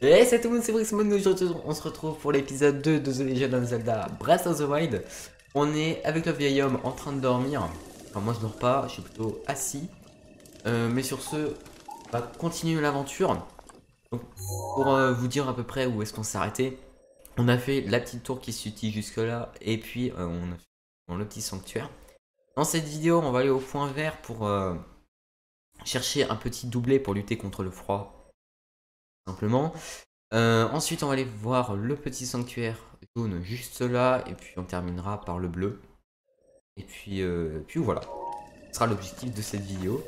Et c'est tout le monde, c'est Brixmon. Aujourd'hui, on se retrouve pour l'épisode 2 de The Legend of Zelda Breath of the Wild. On est avec le vieil homme en train de dormir. Enfin, moi je dors pas, je suis plutôt assis. Mais sur ce, on va continuer l'aventure. Donc, pour vous dire à peu près où est-ce qu'on s'est arrêté, on a fait la petite tour qui se suit jusque-là. Et puis, on a fait dans le petit sanctuaire. Dans cette vidéo, on va aller au point vert pour chercher un petit doublé pour lutter contre le froid. Simplement. Ensuite, on va aller voir le petit sanctuaire jaune juste là, et puis on terminera par le bleu. Et puis voilà, ce sera l'objectif de cette vidéo.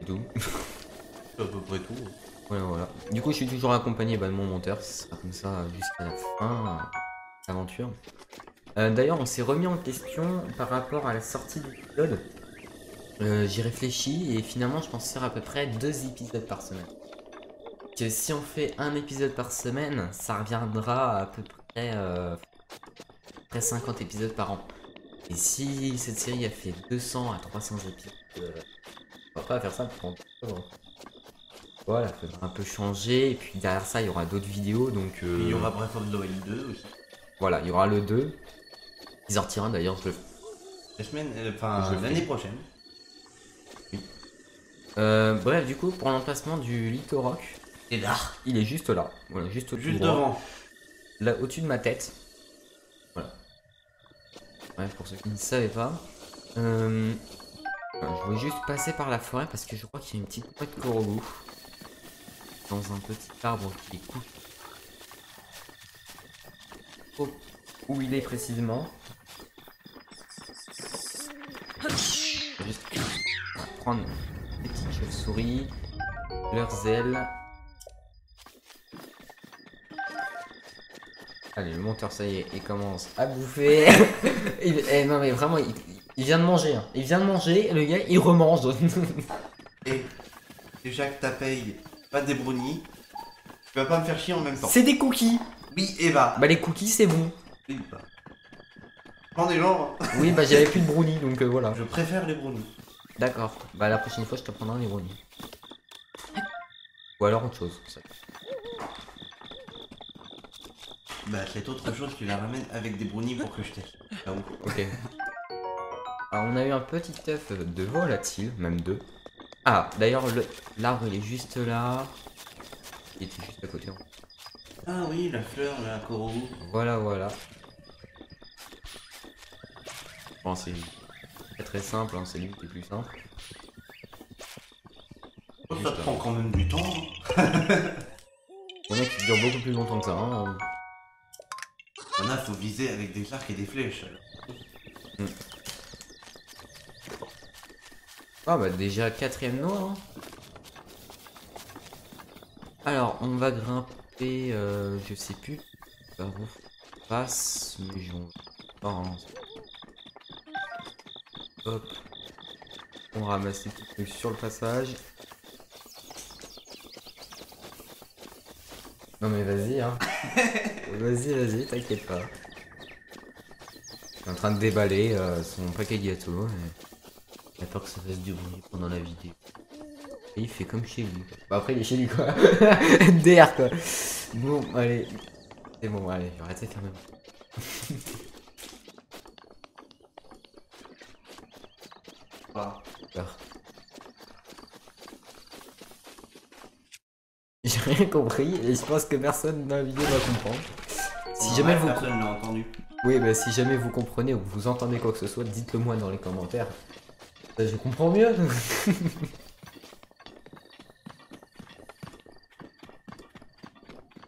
C'est tout. C'est à peu près tout. Voilà, voilà. Du coup, je suis toujours accompagné de mon monteur, ce sera comme ça jusqu'à la fin de l'aventure. D'ailleurs, on s'est remis en question par rapport à la sortie de l'épisode. J'y réfléchis et finalement, je pense faire à peu près 2 épisodes par semaine. Que si on fait un épisode par semaine, ça reviendra à peu près 50 épisodes par an. Et si cette série a fait 200 à 300 épisodes, on va pas faire ça pour voilà, il faudra un peu changer. Et puis derrière ça, il y aura d'autres vidéos. Donc Il y aura Breath of the Wild 2 aussi. voilà, il y aura le 2. Il sortira d'ailleurs, La semaine, je le l'année fais. prochaine. Oui. Bref, du coup, pour l'emplacement du Little Rock, Et là, il est juste là. Voilà, juste au-dessus juste droit. devant. Là, au-dessus de ma tête. Voilà. Bref, pour ceux qui ne savaient pas. Je voulais juste passer par la forêt parce que je crois qu'il y a une petite noix de Korogu dans un petit arbre qui est couché. Où il est précisément. Juste on va prendre des petites chauves-souris, leurs ailes. Allez, le monteur, ça y est, il commence à bouffer. Non mais vraiment, il vient de manger. Hein. Il vient de manger, le gars, il remange. Et déjà que t'as payé pas des brownies, tu vas pas me faire chier en même temps. C'est des cookies. Oui, Eva. Bah les cookies, c'est bon. Oui, bah. Prends des gens. Hein. Oui, bah j'avais plus de brownies, donc voilà. Je préfère les brownies. D'accord. Bah la prochaine fois, je te prendrai les brownies. Ou alors autre chose. Bah, c'est autre chose, tu la ramènes avec des brownies pour que je teste. Ah oui. Ok. Alors on a eu un petit œuf de volatile, même deux. Ah, d'ailleurs l'arbre il est juste là. Il était juste à côté. Ah oui, la fleur, la Korogu. Voilà, voilà. Bon, c'est très simple, hein, c'est lui qui est plus simple. Oh, ça Juste, te prend quand même du temps. Hein. il y en a qui durent beaucoup plus longtemps que ça. Hein. Il y en a, faut viser avec des arcs et des flèches. Hmm. Ah bah déjà quatrième noix. Hein. Alors on va grimper, je sais plus par où on passe, mais j'en pense. Hop, on ramasse les petits trucs sur le passage. Non mais vas-y hein. Vas-y, t'inquiète pas. Il est en train de déballer son paquet de gâteaux. Il attend que ça fasse du bruit pendant la vidéo. Et il fait comme chez lui. Bah après il est chez lui quoi. DR quoi. Bon allez. C'est bon, allez, je vais arrêter de faire même. Bah, J'ai rien compris et je pense que personne dans la vidéo va comprendre. Si jamais vous... personne l'a entendu. Oui, bah si jamais vous comprenez ou vous entendez quoi que ce soit, dites-le moi dans les commentaires. Je comprends mieux.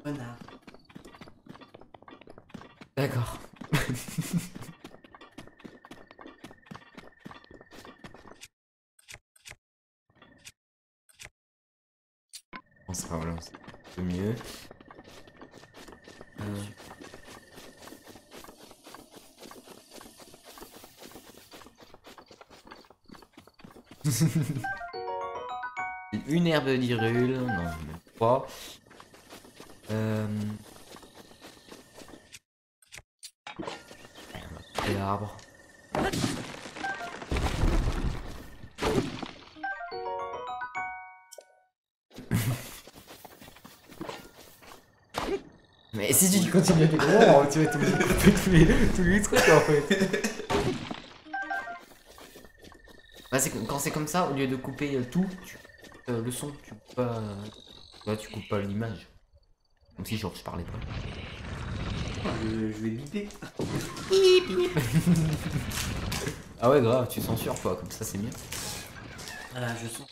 Renard. D'accord. Bon, ça va, voilà, c'est un peu mieux. Une herbe d'irule, non, même pas. L'arbre. Mais si tu continues à découvrir, tu vas être obligé de couper tous les trucs en fait. Bah, quand c'est comme ça, au lieu de couper tout, le son, tu coupes pas. Là, tu coupes pas l'image. Comme si genre je parlais pas. Je vais biper. Ah ouais, grave, tu censures quoi, comme ça c'est mieux. Voilà, je sens.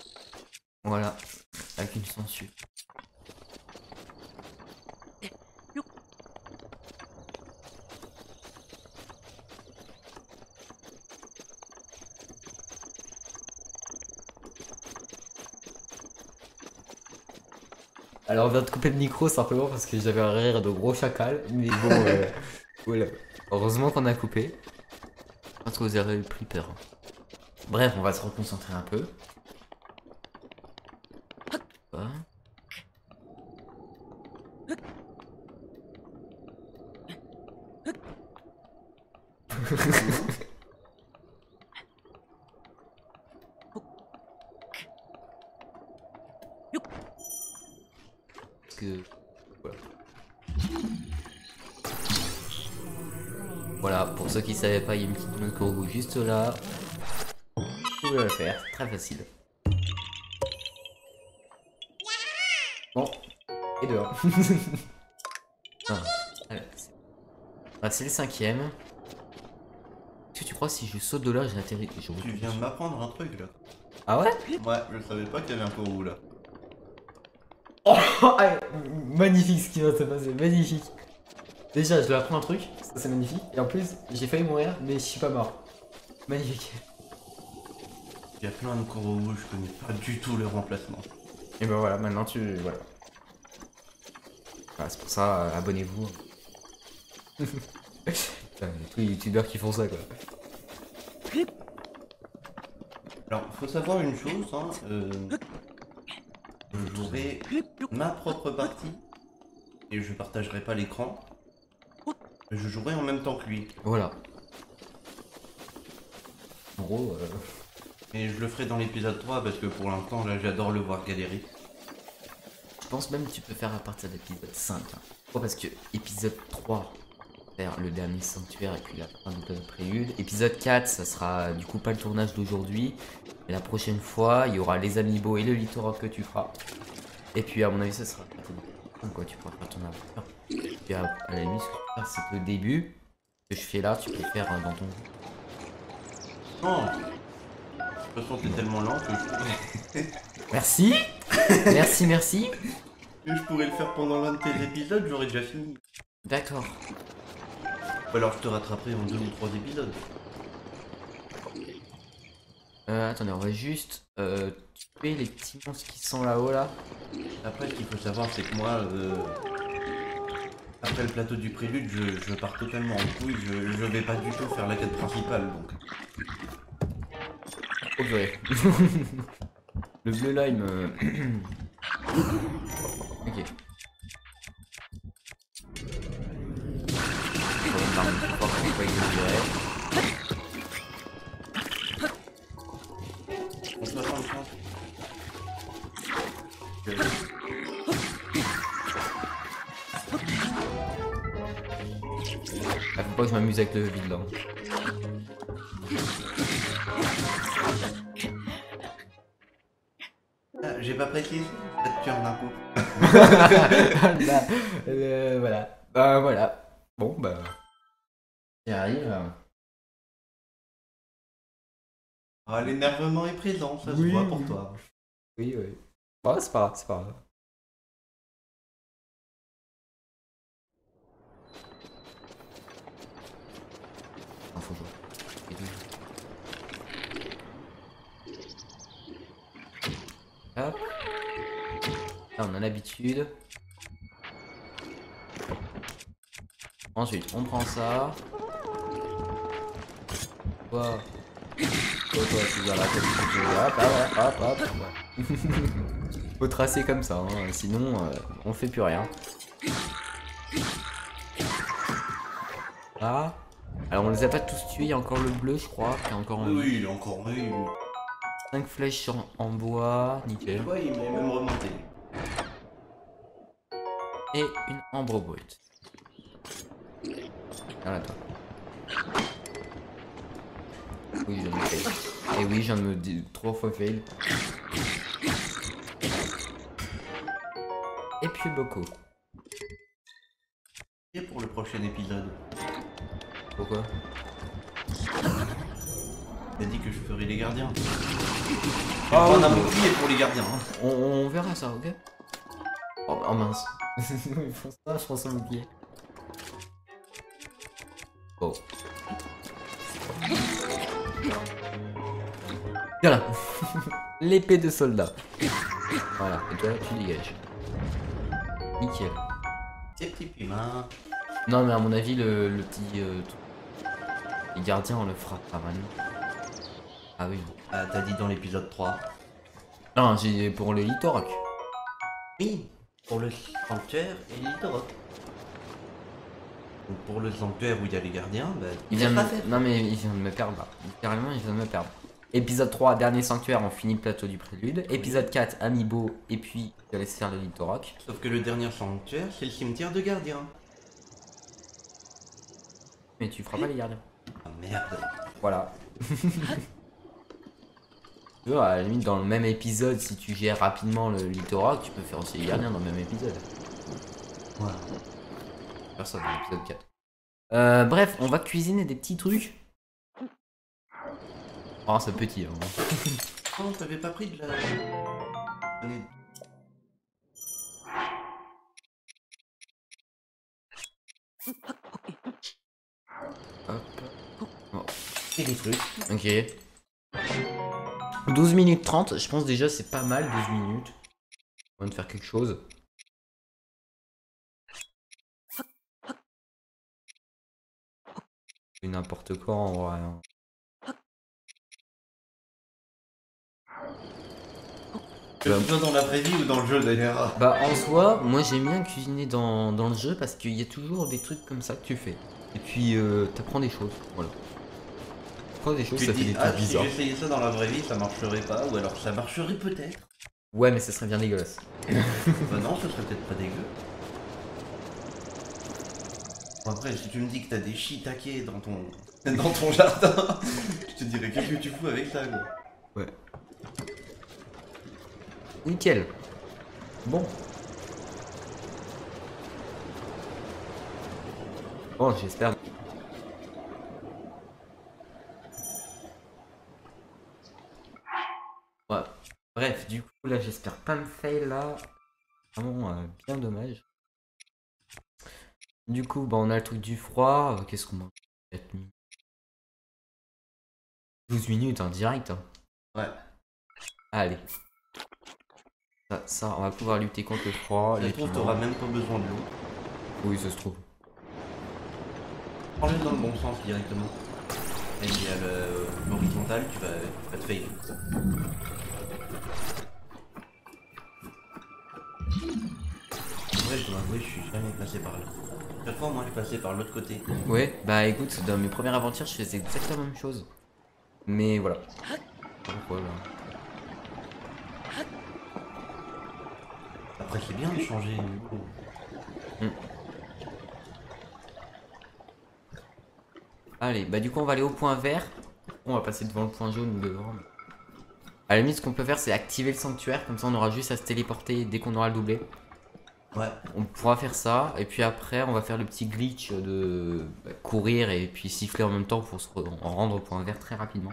Voilà, avec une censure. Alors on vient de couper le micro simplement parce que j'avais un rire de gros chacal, mais bon, voilà. Heureusement qu'on a coupé. Je pense que vous aurez pris peur. Bref, on va se reconcentrer un peu. Voilà. Parce que... Voilà. Voilà, pour ceux qui savaient pas, il y a une petite note Korogu juste là. Vous pouvez le faire, très facile. Bon, et dehors. C'est le 5ème. Est-ce que tu crois si je saute de là, j'ai atterri? Tu viens de m'apprendre un truc là. Ah ouais? Ouais, je savais pas qu'il y avait un Korogu là. Oh, magnifique ce qui va se passer, magnifique. Déjà, je lui apprends un truc, ça c'est magnifique. Et en plus, j'ai failli mourir, mais je suis pas mort. Magnifique. Il y a plein de Korogu, je connais pas du tout leur emplacement. Et ben voilà, maintenant tu... Voilà. Voilà, c'est pour ça, abonnez-vous. Putain, tous les youtubeurs qui font ça quoi. Alors, faut savoir une chose, hein, je jouerai ma propre partie et je partagerai pas l'écran. Je jouerai en même temps que lui. Voilà. En gros, Et je le ferai dans l'épisode 3 parce que pour l'instant, là, j'adore le voir galérer. je pense même que tu peux faire à partir d'épisode 5. Hein. Pourquoi? Parce que épisode 3, faire le dernier sanctuaire et puis la fin de prélude. Épisode 4, ça sera du coup pas le tournage d'aujourd'hui. Et la prochaine fois, il y aura les amiibo et le littoral que tu feras. Et puis à mon avis, ça sera quoi, tu pourras faire ton aventure. Et puis à la limite, ce que tu peux faire, c'est que le début que je fais là, tu peux faire dans ton... Non. De toute façon, t'es tellement lent que Merci. Merci, merci. je pourrais le faire pendant l'un de tes épisodes, j'aurais déjà fini. D'accord. Ou alors je te rattraperai en 2 ou 3 épisodes. Attendez, on va juste tuer les petits monstres qui sont là-haut là. Après, ce qu'il faut savoir, c'est que moi, après le plateau du prélude, je pars totalement en couille, je vais pas du tout faire la quête principale, donc... Oh purée. Le bleu là il me... Ok. On se attend le temps. Ah, faut pas que je m'amuse avec le vide là. Ah, j'ai pas précisé, ça te tue en un coup. Là, voilà. Bah voilà. Bon bah... J'y arrive. Ah, l'énervement est présent, ça se Oui, voit pour oui. toi. Oui, oui. Bah c'est pas grave, c'est pas grave. Ah, faut jouer. Hop. Là on a l'habitude. Ensuite on prend ça. Toi, tu vas la tête du hop, hop, hop, hop. Faut tracer comme ça, hein, sinon on fait plus rien. Ah. Alors on les a pas tous tués, il y a encore le bleu je crois, qui est encore en vie. Oui, il est encore oui. 5 flèches en bois, nickel. Ouais, il m'est même remonté. Et une ambre brute. Voilà, toi. Oui, je viens de me fail. Et oui, je viens de me dire 3 fois fail. Et puis beaucoup. Et pour le prochain épisode, Pourquoi? t'as dit que je ferai les gardiens. Ah On oui. a bouclier pour les gardiens. Hein. On verra ça, ok? Oh mince. Ils font ça, je pense au bouclier. Oh. Voilà. L'épée de soldat. Voilà, et toi tu dégages. Nickel. Ces petits humains. Non mais à mon avis le petit les gardiens on le fera pas mal. Ah oui. Ah, t'as dit dans l'épisode 3. Non, j'ai pour le Litoroc. Oui, pour le sanctuaire et l'Itorok. Donc pour le sanctuaire où il y a les gardiens, bah, Il vient de pas me... faire. Non mais il vient de me perdre là. Littéralement il vient de me perdre. Épisode 3, dernier sanctuaire, on finit le plateau du prélude. Épisode 4, Amiibo, et puis je laisse faire le Litoroc. Sauf que le dernier sanctuaire, c'est le cimetière de gardiens. Mais tu feras pas les gardiens. Ah merde. Voilà. Tu vois, à la limite, dans le même épisode, si tu gères rapidement le Litoroc, tu peux faire aussi les gardiens dans le même épisode. Voilà. Faire ça dans l'épisode 4. Bref, on va cuisiner des petits trucs. Oh, c'est petit. Hein. Oh, t'avais pas pris de la... Hop. Oh. Et des trucs. Ok. 12 minutes 30, je pense déjà c'est pas mal 12 minutes. On va de faire quelque chose. C'est n'importe quoi en vrai. Hein. Tu vas dans la vraie vie ou dans le jeu d'ailleurs? Bah en soi, moi j'aime bien cuisiner dans le jeu parce qu'il y a toujours des trucs comme ça que tu fais. Et puis t'apprends des choses, voilà. T'apprends des choses, Tu ça te fait dis, des ah, trucs si bizarres. j'essayais ça dans la vraie vie, ça marcherait pas, ou alors ça marcherait peut-être. Ouais mais ça serait bien dégueulasse. Bah non, ce serait peut-être pas dégueu. Bon, après, si tu me dis que t'as des shiitake dans ton... dans ton jardin, je te dirais qu'est-ce que tu fous avec ça, quoi. Ouais. Nickel. Bon. Bon, j'espère. Ouais. Bref, du coup, là, j'espère pas me fail là. Vraiment, bien dommage. Du coup, bah, on a le truc du froid. Qu'est-ce qu'on mange? 4 minutes. 12 minutes, hein, direct. Hein. Ouais. Allez. Ça, on va pouvoir lutter contre le froid. Ça Les se trouve, piments. t'auras même pas besoin de l'eau. Oui, ça se trouve. Prends-le dans le bon sens directement. Et il y a l'horizontal, tu vas te fail. Ouais, je dois avouer, je suis jamais passé par là. Chaque fois, moi, je suis passé par l'autre côté. Ouais, bah écoute, dans mes premières aventures, je faisais exactement la même chose. Mais voilà. Pourquoi là? Après, c'est bien de changer. Allez, bah du coup, on va aller au point vert. On va passer devant le point jaune ou devant. À la limite, ce qu'on peut faire, c'est activer le sanctuaire. Comme ça, on aura juste à se téléporter dès qu'on aura le doublé. Ouais. On pourra faire ça. Et puis après, on va faire le petit glitch de courir et puis siffler en même temps pour se en rendre au point vert très rapidement.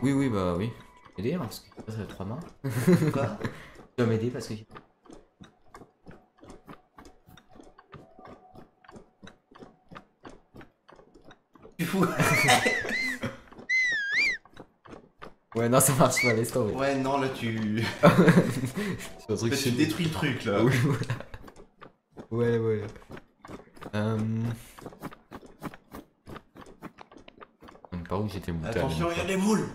Oui, oui, bah oui. Tu peux m'aider, hein, parce que ça fait 3 mains. Quoi? Tu vas m'aider parce que... Tu fous? Ouais, non, ça marche pas, laisse tomber. Ouais, non, là, tu... C'est un truc tu détruis le truc, là. Oui, ouais, ouais. Par où j'étais monté? Attention, il y a des moules.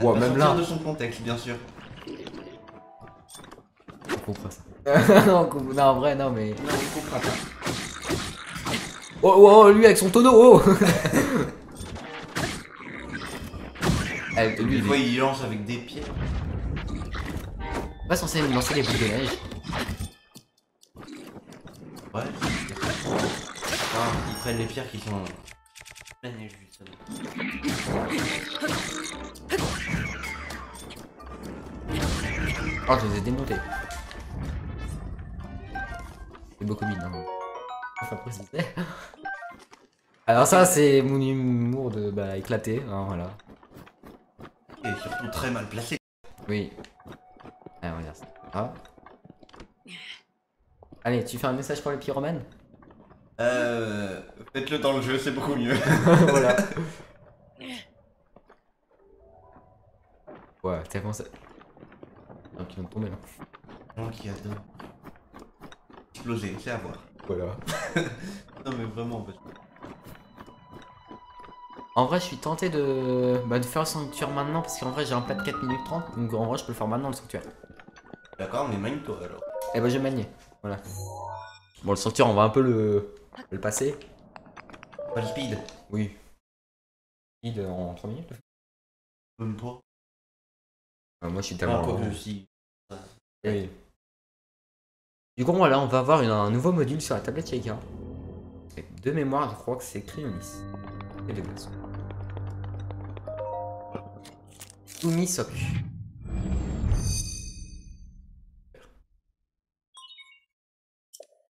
Ouais, même là. De son contexte, bien sûr. On comprend ça. Non, non, en vrai, non, mais... Non, on comprend pas. Oh, oh, oh, lui avec son tonneau, oh. Lui, Des fois, il lance avec des pieds. pas censé me lancer les boules de neige. Ouais, ils prennent les pierres qui sont pleines et justement. Oh, je les ai démontés. C'est beaucoup de mine, hein. Enfin, préciser. Alors ça, c'est mon humour de éclater, hein, voilà. Et surtout très mal placé. Oui. Allez, on regarde ça. Ah. Allez, tu fais un message pour les pyromènes? Faites-le dans le jeu, c'est beaucoup mieux. Voilà. Ouais, t'as pensé. Donc ils vont tomber là. Gens qui adorent exploser, c'est à voir. Voilà. Non mais vraiment en fait. En vrai, je suis tenté de faire le sanctuaire maintenant parce qu'en vrai, j'ai un plat de 4 minutes 30. Donc en vrai, je peux le faire maintenant le sanctuaire. D'accord, mais mine-toi alors. Eh ben, je vais manier. Voilà. Bon, le sanctuaire, on va un peu le passer. Pas le speed. Oui. Speed en 3 minutes. Même pas. Moi, je suis Ah, tellement. quoi que si. Oui. Du coup, voilà, on va avoir un nouveau module sur la tablette Yaika. Et de mémoire, je crois que c'est Cryonis. Et de glace. Umisok.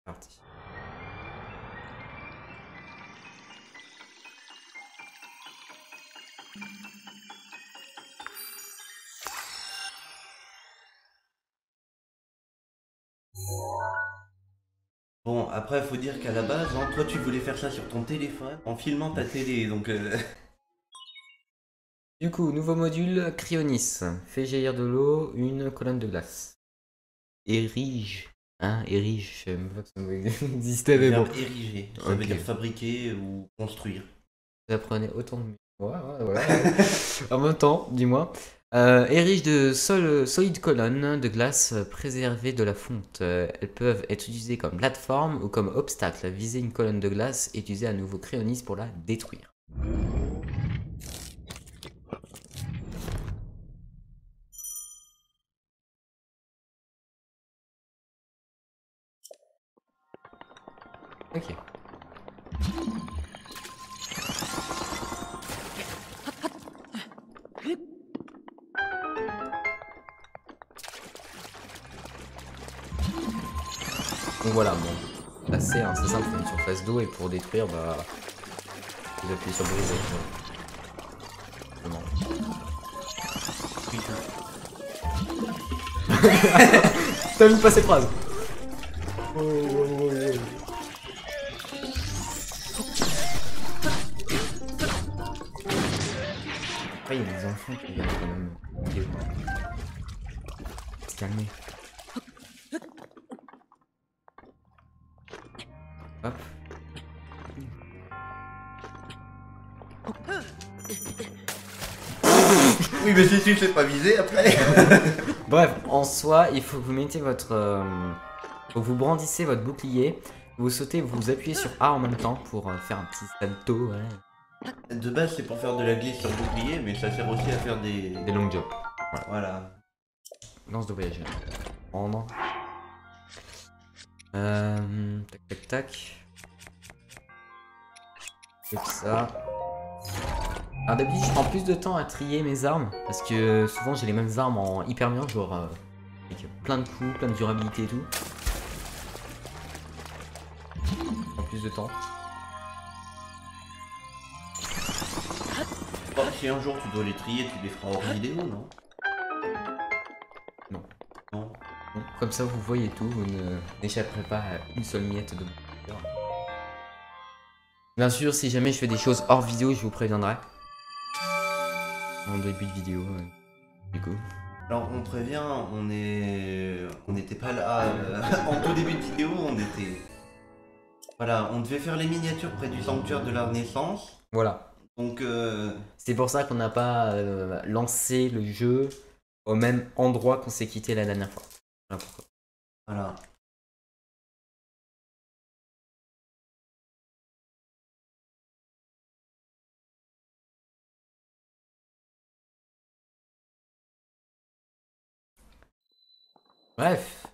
Parti. Bon, après, faut dire qu'à la base, hein, toi, tu voulais faire ça sur ton téléphone en filmant ta télé, donc. Du coup, nouveau module Cryonis. Fait jaillir de l'eau, une colonne de glace. Érige. Hein, érige. Je sais même pas que ça existait, Le mais bon. verbe ériger, ça veut Ok. dire fabriquer ou construire. Vous apprenez autant de. Ouais, voilà. En même temps, dis-moi. Érige de solides colonnes de glace préservées de la fonte. Elles peuvent être utilisées comme plateforme ou comme obstacle. Viser une colonne de glace et utiliser un nouveau Cryonis pour la détruire. Ok. Donc voilà, bon. Là c'est simple, une surface d'eau et pour détruire, vous appuyez sur briser. Voilà. T'as vu pas cette phrase? Après, il y a des enfants qui viennent quand même. Se calmer. Hop. Oui, mais si tu sais pas viser après. Bref, en soi, il faut que vous mettez votre. Faut que vous brandissez votre bouclier. Vous sautez, vous appuyez sur A en même temps pour faire un petit salto. Ouais. De base, c'est pour faire de la glisse sur le bouclier, mais ça sert aussi à faire des. Des long jumps. Voilà. Lance de voyager. Prendre. Tac tac tac. Comme ça. Alors d'habitude je prends plus de temps à trier mes armes parce que souvent j'ai les mêmes armes en hyper bien, genre avec plein de coups, plein de durabilité et tout. Je prends plus de temps. Bon, si un jour tu dois les trier, tu les feras hors vidéo, non? Non. Non. Bon, comme ça vous voyez tout, vous n'échapperez pas à une seule miette de mon cœur. Bien sûr, si jamais je fais des choses hors vidéo, je vous préviendrai. En début de vidéo, du coup. Alors on prévient, on n'était pas là en tout début de vidéo, on était. Voilà, on devait faire les miniatures près du sanctuaire de la Renaissance. Voilà. Donc C'est pour ça qu'on n'a pas lancé le jeu au même endroit qu'on s'est quitté la dernière fois. Voilà pourquoi. voilà. Bref,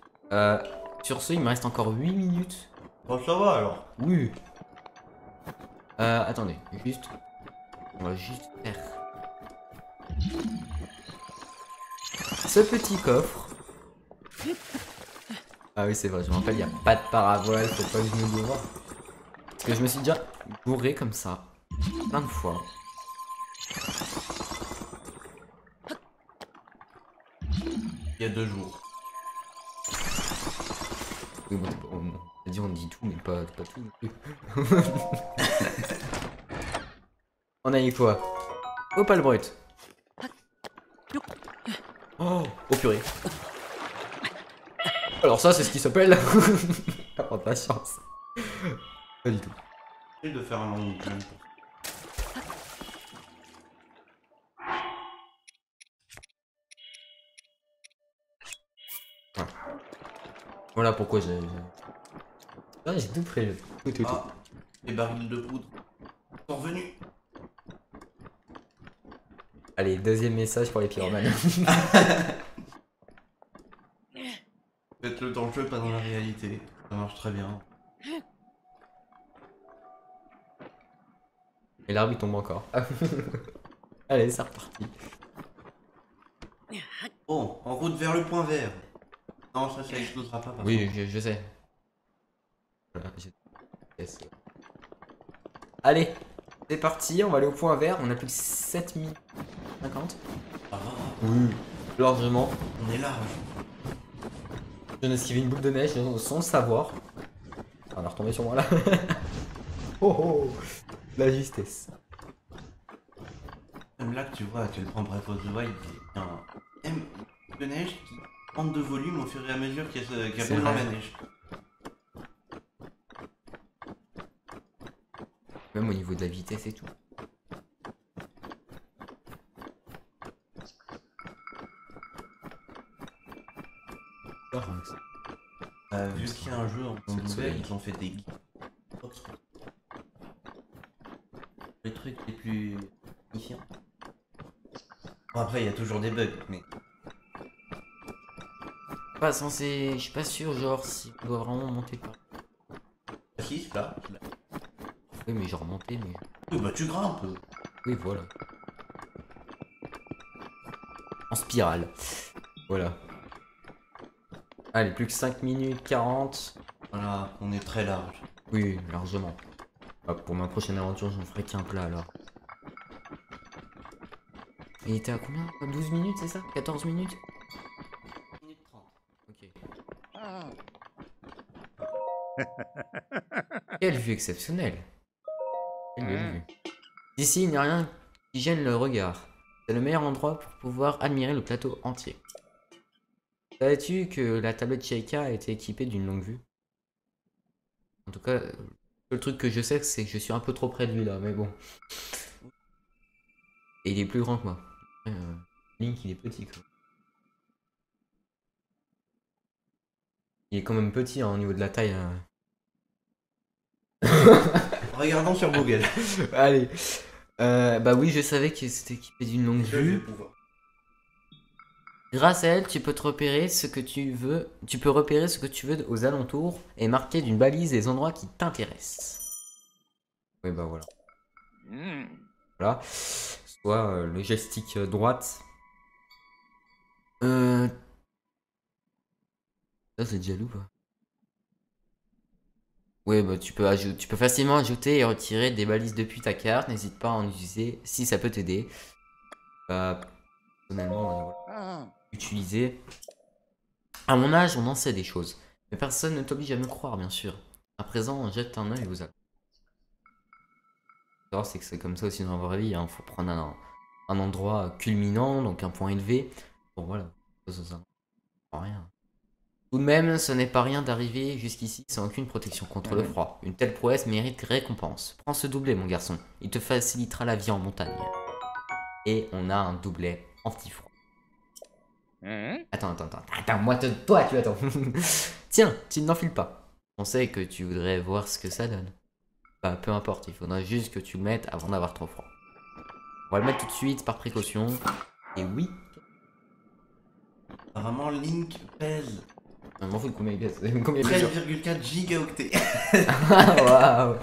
sur ce, il me reste encore 8 minutes Oh, ça va alors. Oui. Attendez, juste. On va juste faire ce petit coffre. Ah oui, c'est vrai, je me rappelle, il n'y a pas de paravoile, faut pas que je me gourre. Parce que je me suis déjà gouré comme ça, plein de fois. Il y a 2 jours. Oui, bon, on dit tout, mais pas tout non plus. On a eu quoi? Oh, pas le brut. Oh, oh purée. Alors ça, c'est ce qui s'appelle... avoir de la chance. Pas du tout. J'ai de faire un long week-end. Voilà pourquoi j'ai... Ah, j'ai tout prévu. Tout. Ah, les barils de poudre sont revenus. Allez, deuxième message pour les pyromanes. Faites-le dans le jeu, pas dans la réalité. Ça marche très bien. Et l'arbre il tombe encore. Allez, c'est reparti. Bon, en route vers le point vert. Non, ça explosera pas. Oui, je sais. Voilà, yes. Allez, c'est parti, on va aller au point vert. On a plus que 7050. Ah, Oui, largement. on est large. Je viens d'esquiver une boule de neige sans le savoir. On va retomber sur moi là. Oh oh, la justesse. Même là que tu vois à quel point Breath of the Wild est un M de neige qui prend de volume au fur et à mesure qu'il roule dans la neige. Même au niveau de la vitesse et tout. Vu qu'il y a un jeu en monde ouvert, ils ont fait des guides. Les trucs les plus signifiants. Bon, après, il y a toujours des bugs, mais. Pas censé. Je suis pas sûr, genre, si on doit vraiment monter par. Si, là. Oui, mais genre monter, mais. Oui, bah tu grimpes. Oui, voilà. En spirale. Voilà. Allez, plus que 5 minutes 40. Voilà, on est très large. Oui, largement. Ah, pour ma prochaine aventure, je ne ferai qu'un plat alors. Et il était à combien? 12 minutes, c'est ça? 14 minutes? 1 minute 30. Quelle vue exceptionnelle. Quelle belle vue. D'ici, il n'y a rien qui gêne le regard. C'est le meilleur endroit pour pouvoir admirer le plateau entier. Savais-tu que la tablette Sheikah a été équipée d'une longue vue? En tout cas, le truc que je sais, c'est que je suis un peu trop près de lui là, mais bon. Et il est plus grand que moi. Link, il est petit quoi. Il est quand même petit hein, au niveau de la taille. Regardons sur Google. Allez. Bah oui, je savais que c'était équipé d'une longue vue. Grâce à elle, tu peux te repérer ce que tu veux. Tu peux repérer ce que tu veux aux alentours et marquer d'une balise les endroits qui t'intéressent. Oui, bah voilà. Voilà. Soit le joystick droite. Ça c'est déjà loup quoi. Ouais, bah tu peux facilement ajouter et retirer des balises depuis ta carte. N'hésite pas à en utiliser si ça peut t'aider. Personnellement, voilà. Utiliser. À mon âge, on en sait des choses. Mais personne ne t'oblige à me croire, bien sûr. À présent, jette un œil aux alentours. C'est que c'est comme ça aussi dans la vraie vie. Hein. Faut prendre un endroit culminant, donc un point élevé. Bon, voilà. Ça. Rien. Tout de même, ce n'est pas rien d'arriver jusqu'ici sans aucune protection contre le froid. Une telle prouesse mérite récompense. Prends ce doublet, mon garçon. Il te facilitera la vie en montagne. Et on a un doublet anti-froid. Attends, moi, toi, tu attends. Tiens, tu ne l'enfiles pas. On sait que tu voudrais voir ce que ça donne. Bah, peu importe, il faudra juste que tu le mettes avant d'avoir trop froid. On va le mettre tout de suite par précaution. Et oui. Apparemment, Link pèse Je m'en fous de combien il pèse. Combien il pèse. 13,4 gigaoctets. Waouh.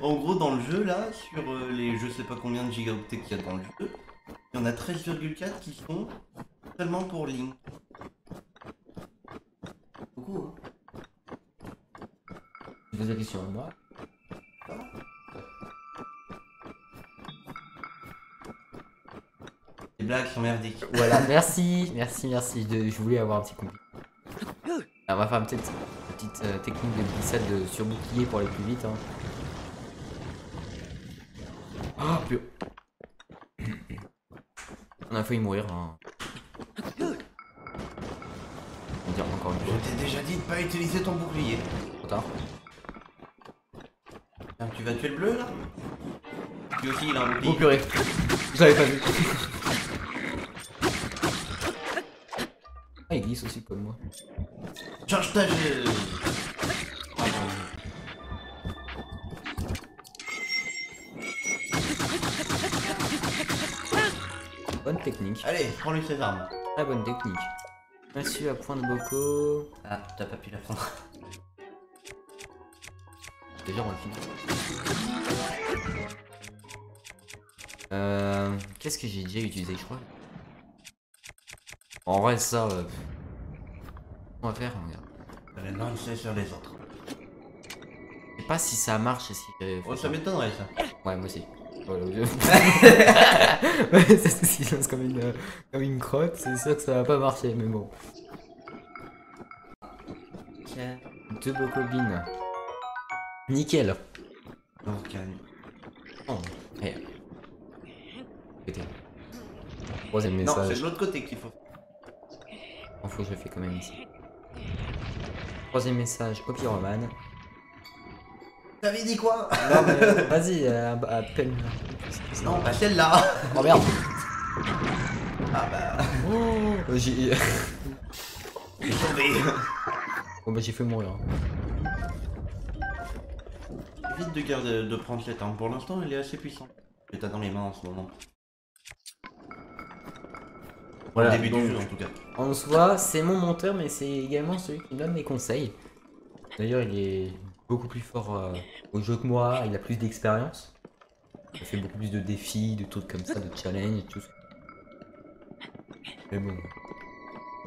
En gros, dans le jeu, là, sur les je sais pas combien de gigaoctets qu'il y a dans le jeu, il y en a 13,4 qui sont seulement pour Link. Beaucoup, hein. Tu poses la question à moi. Les blagues sont merdiques. Voilà, merci. Je voulais avoir un petit compliment. On va faire une petite technique de glissade sur bouclier pour aller plus vite. Hein. Oh, plus... On a failli mourir. Hein. On va dire encore une Je fois. t'ai déjà dit de pas utiliser ton bouclier. Trop tard. Tiens, tu vas tuer le bleu là? Lui aussi il a un Oh bouclier. purée. J'avais pas vu. Ah, il glisse aussi comme moi. Change ta jeu. Bonne technique. Allez, prends-lui ses armes. Très bonne technique. Massue à point de bocaux. Ah, t'as pas pu la prendre. Déjà, on le finit. Qu'est-ce que j'ai déjà utilisé, je crois. En vrai, ça. On va faire, regarde. Allez, lancer sur les autres. Je sais pas si ça marche. Si Oh, ça m'étonnerait ça. Ouais, moi aussi. Voilà, ouais, ça se lance comme une crotte, c'est sûr que ça va pas marcher, mais bon. Tiens. 2 bocobines. Nickel. Donc, Oh, hey. Pété. Troisième non, c'est message. de l'autre côté qu'il faut. Il faut que je le fais quand même ici. Troisième message au pyromane. T'avais dit quoi? Non mais vas-y, appelle. Non, pas celle-là. Oh merde. Ah bah, J'ai j'ai tombé. oh, bah, j'ai fait mourir. Évite de prendre cette arme. Pour l'instant, elle est assez puissante. Que t'as dans les mains en ce moment. Voilà, Au début donc, du jeu en tout cas. en soi, c'est mon monteur, mais c'est également celui qui me donne les conseils. D'ailleurs, il est beaucoup plus fort au jeu que moi, il a plus d'expérience. Il fait beaucoup plus de défis, de trucs comme ça, de challenges et tout ça. Mais bon.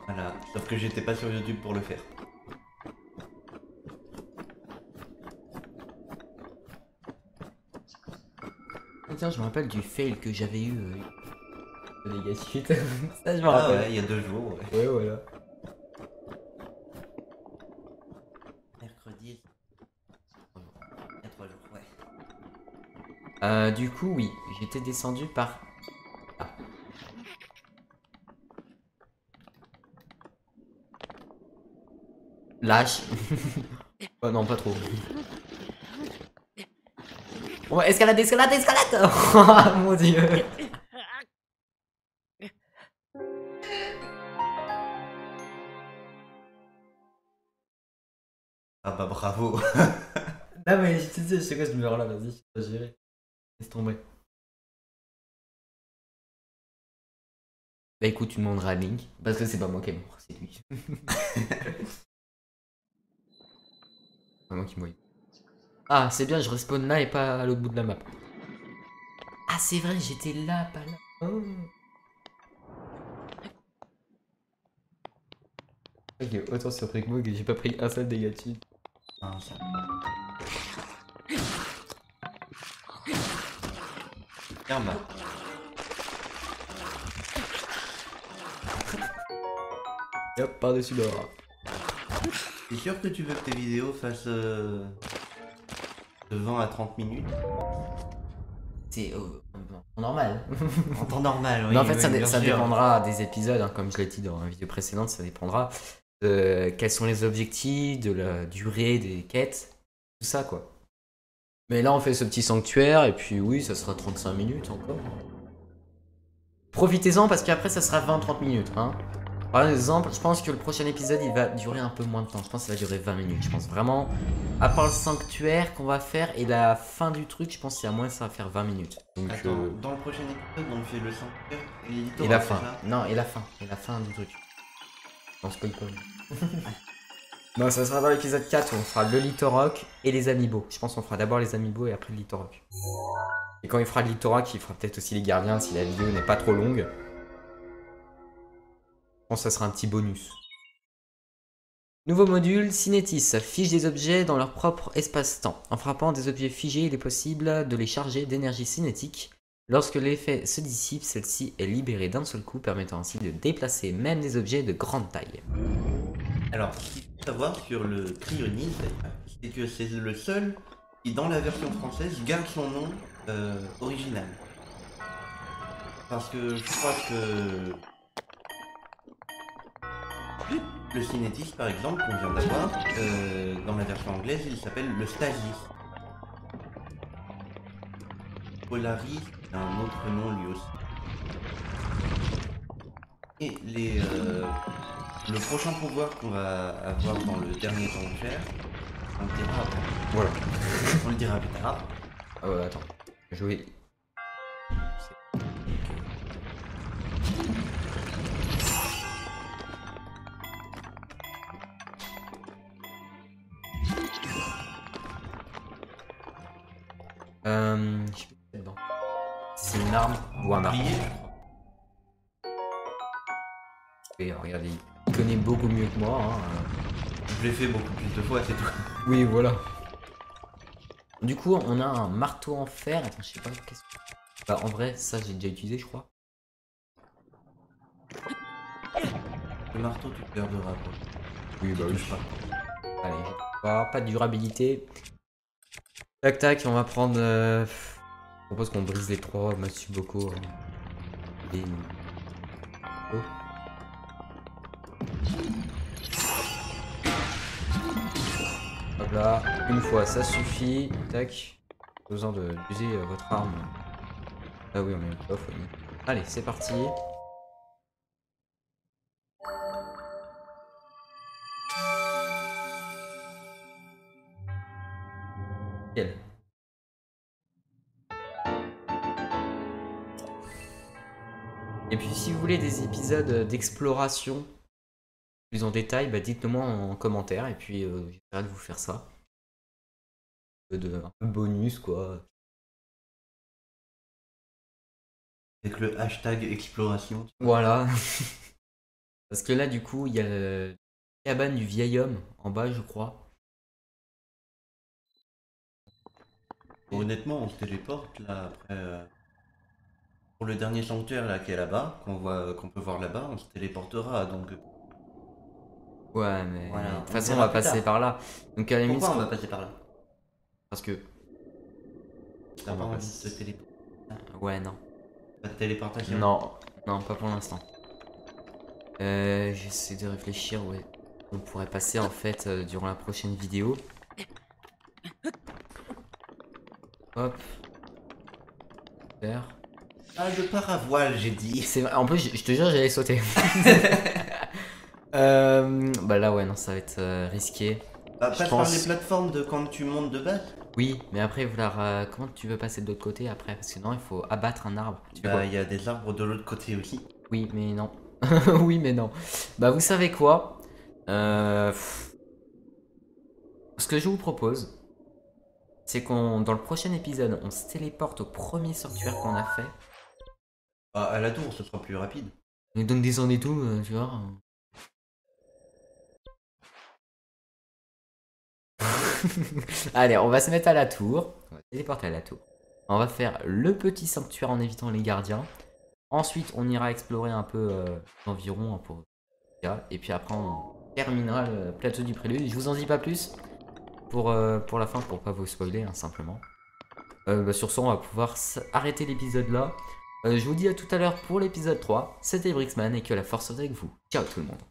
Voilà, sauf que j'étais pas sur YouTube pour le faire. Ah, tiens, je me rappelle du fail que j'avais eu. De négatif. Ça, je me Ah rappelle. ouais, il y a 2 jours. Ouais. Ouais, voilà. Mercredi. Il y a 3 jours, ouais. Du coup, oui, j'étais descendu par. Ah. Lâche. Oh non, pas trop. On va escalade, escalade, escalade. Oh mon dieu. Ah bah bravo. Non mais tu sais, je sais quoi ce numéro là, vas-y, je vais gérer. Laisse tomber. Bah écoute, tu demanderas à Link, parce que c'est pas moi qui est mort, c'est lui. C'est moi qui mouille. Ah, c'est bien, je respawn là et pas à l'autre bout de la map. Ah, c'est vrai, j'étais là, pas là. Oh. Ok, autant surpris que moi que j'ai pas pris un seul dégât dessus. Ah, ça. Karma. Et hop, par-dessus l'or. T'es sûr que tu veux que tes vidéos fassent de 20 à 30 minutes? C'est normal. En temps normal, oui. Mais en fait, oui, ça, bien ça sûr. dépendra des épisodes, hein, comme je l'ai dit dans la vidéo précédente, ça dépendra de quels sont les objectifs, de la durée des quêtes, tout ça quoi. Mais là, on fait ce petit sanctuaire, et puis oui, ça sera 35 minutes encore. Profitez-en, parce qu'après, ça sera 20-30 minutes. Hein. Par exemple, je pense que le prochain épisode, il va durer un peu moins de temps. Je pense que ça va durer 20 minutes. Je pense vraiment, à part le sanctuaire qu'on va faire, et la fin du truc, je pense qu'il y a moins, ça va faire 20 minutes. Donc, Attends, dans le prochain épisode, on fait le sanctuaire et et la fin. Non, et la fin. Et la fin du truc. On spoil pas. Non, ça sera dans l'épisode 4 où on fera le Litorock et les Amiibo. Je pense qu'on fera d'abord les Amiibo et après le Litorock. Et quand il fera le Litorock, il fera peut-être aussi les gardiens si la vidéo n'est pas trop longue. Je pense que ça sera un petit bonus. Nouveau module, Cinétis affiche des objets dans leur propre espace-temps. En frappant des objets figés, il est possible de les charger d'énergie cinétique. Lorsque l'effet se dissipe, celle-ci est libérée d'un seul coup, permettant ainsi de déplacer même des objets de grande taille. Alors, ce qu'il faut savoir sur le Cryonis, c'est que c'est le seul qui, dans la version française, garde son nom original. Parce que je crois que le Cinétis, par exemple, qu'on vient d'avoir, dans la version anglaise, il s'appelle le Stasis. Polaris, c'est un autre nom lui aussi. Et le prochain pouvoir qu'on va avoir dans le dernier sanctuaire, on le dira après. Voilà. On le dira plus tard. Attends. Jouer. Je sais pas dedans. C'est une arme ou un arme. Bouclier, Et regardez, il connaît beaucoup mieux que moi. Hein. je l'ai fait beaucoup plus de fois, c'est tout. Oui, voilà. Du coup, on a un marteau en fer. Attends, je sais pas qu'est-ce que. Bah, en vrai, ça j'ai déjà utilisé, je crois. Le marteau, tu te garderas pas. Oui, bah oui. Touche pas. Allez, pas de durabilité. Tac tac, on va prendre. Je propose qu'on brise les 3 Matsuboko. Et... Oh. Hop là, une fois ça suffit. Tac. Pas besoin d'user votre arme. Ah oui, on est off. Oui. Allez, c'est parti. Nickel. Et puis si vous voulez des épisodes d'exploration plus en détail, bah dites-le moi en commentaire et puis j'essaierai de vous faire ça. Un peu bonus quoi. Avec le hashtag exploration. Voilà. Parce que là du coup il y a la cabane du vieil homme en bas je crois. Bon, honnêtement, on se téléporte là après. Pour le dernier sanctuaire là qui est là-bas, qu'on peut voir là-bas, on se téléportera donc. Ouais mais Voilà, de toute on façon on verra va plus passer tard. par là. Donc à la limite, Pourquoi on va passer par là? parce que... T'as on pas va envie de passer- te téléporter? Ouais non. Pas de téléportation? Non, non pas pour l'instant. J'essaie de réfléchir où on pourrait passer en fait durant la prochaine vidéo. Hop. Super. Ah, je pars à voile, j'ai dit. En plus, je te jure, j'allais sauter. Bah là, ouais, non, ça va être risqué. Bah, Je passe pense- par les plateformes de quand tu montes de base. Oui, mais après, comment tu veux passer de l'autre côté après? Parce que non, il faut abattre un arbre. Tu fais quoi? Bah, il y a des arbres de l'autre côté aussi. Oui, mais non. Oui, mais non. Bah, vous savez quoi? Ce que je vous propose, c'est dans le prochain épisode, on se téléporte au premier sanctuaire qu'on a fait. Ah, à la tour, ce sera plus rapide. On nous donne des ordres et tout, tu vois. Allez, on va se mettre à la tour. On va se téléporter à la tour. On va faire le petit sanctuaire en évitant les gardiens. Ensuite, on ira explorer un peu l'environ pour... Et puis après, on terminera le plateau du prélude. Je vous en dis pas plus pour la fin, pour pas vous spoiler, hein, simplement. Bah, sur ce, on va pouvoir arrêter l'épisode là. Je vous dis à tout à l'heure pour l'épisode 3. C'était Brixman et que la force soit avec vous. Ciao tout le monde.